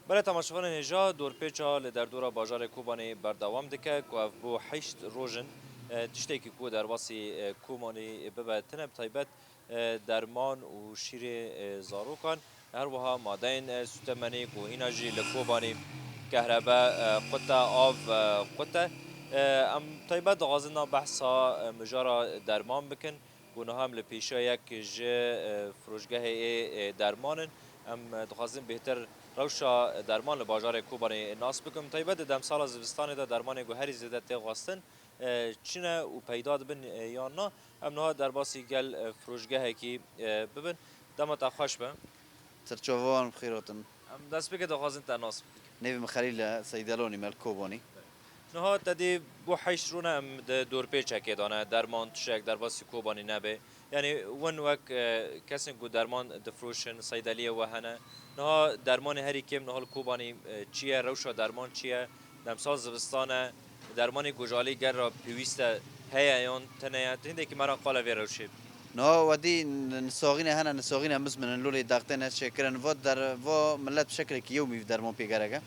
بله تماشاوان هجا دورپیچا لی در دورا باجار کوبانی بردوام دکه که اف بو 8 روژن تشتێکی کو دەرباسی کۆمانی ببە تنە تایبەت دەرمان و شیرێ زارۆکان هەروەها مادەین سوتەمەنی و هیناژی لە کۆبانی کەهرەبە قوتە ئاv قوتە ئەم تایبەت دەغازنا بەحسا مژارە دەرمان بکن گونەها هم لە پێشەیەک ji فرۆشگەهەیە دەرمانن ئەم دخوازن بهتر روشا درمان باجار کوبانی ناس بکم تایبەت دەمساڵە زستانێدا دەرمانێک و هەری زێدە تێغواستن چنە و پەیدا دبن یان نا ئەم نها دەرباسی گەل فرۆشگەهێکی ببن دەمەتا خۆش بە سرچوان بخيراتن ئەم دەست بکە دەخوازن تا ناس نبي مخليل صيدلوني مال كوبوني نها تدی بۆ حیشتڕونە ئەم دۆرپێچەکێدانە دەرمان تشێک دەرباسی کۆبانی نەبێ یعنی ون وەک کەسێک و دەرمان دەفرۆشن سەیدەلیەوە هەنە نها دەرمانی هەری کێم نهڵ کۆبانی چییە ڕەوشە دەرمان چییە دەمسال زستانە دەرمانی گوژالی گەرە پێویستە هەیە یان تەنەیە هندێکی مەران قالە وێ ڕەوشێ نو ودي نساغينا هنا نساغينا مزمن لولي داغتنا شكرا فو در فو ملت بشكل يومي في درمون بيغارغا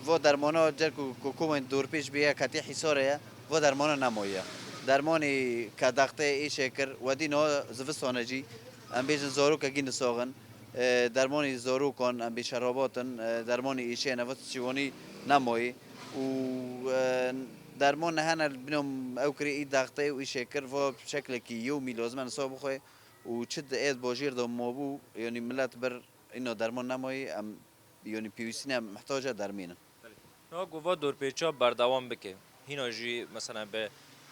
فو درمانا جركو كوكومن دور پیش بیا کتی حساره فو درمانا نمویه درمانی که داغته ای شکر ودی نو زفستانجی ام بیشن زارو که گین ساغن درمانی زارو کن ام بیش شراباتن درمانی ایشه نفس چیوانی نموی و درمان هنر بنام اوکری ای داغته و ای شکر و بشکل کی یومی لازم نصاب خوی و چد اید باجیر دو مابو یعنی ملت بر اینو درمان نمایی ام یعنی پیوسینه محتاجه درمینه نها گووا دورپێچە بەردەوام بکە هینا ژی مەسەنە بە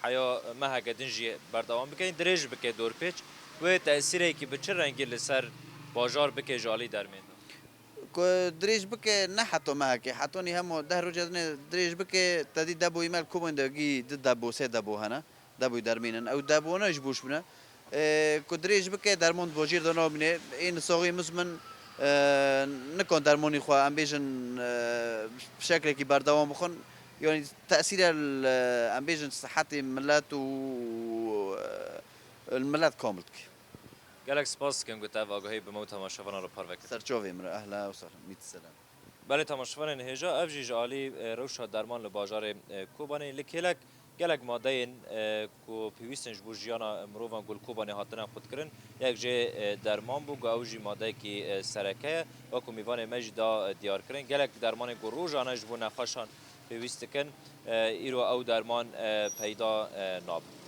حیا مەهەگەدن ژی بەردەوام بکەین درێژ بکە دۆرپێچ وێ تەسیرێکی بچ ڕەنگی لەسەر باژار بکە ژالی دەرمێن دريج بك نحتو معك حتوني هم ده رجعنا دريج بك تدي دابو يمال كومن دقي ضد دابو سي دابو هنا دابو درمينا او دابو ناش بوش بنا كدريج بك درمون بوجير دنا بني ان صاغي مزمن نكون درموني خو ام بيجن بشكل كي بردوام بخون يعني تاثير ام بيجن صحتي ملات و الملات كامل gelek spas dikim ku te vagahî bi me û temaşevanan re parve kir سرچوفي مر اهلا وسهلا ميت السلام belê temaşevanên hêja ev jî ji alî rewşa derman li bajarê Kobanê li kêlek gelek madeyên ku pêwîstin ji bo jiyana mirovan gul Kobanê hatine xwedkirin yek jê derman bû ku ew jî madeyekî sereke ye wekû mêvanê me jî da diyarkirin gelek dermanê ku rojane ji bo nexweşan pêwîst dikin îro ew derman peyda nabin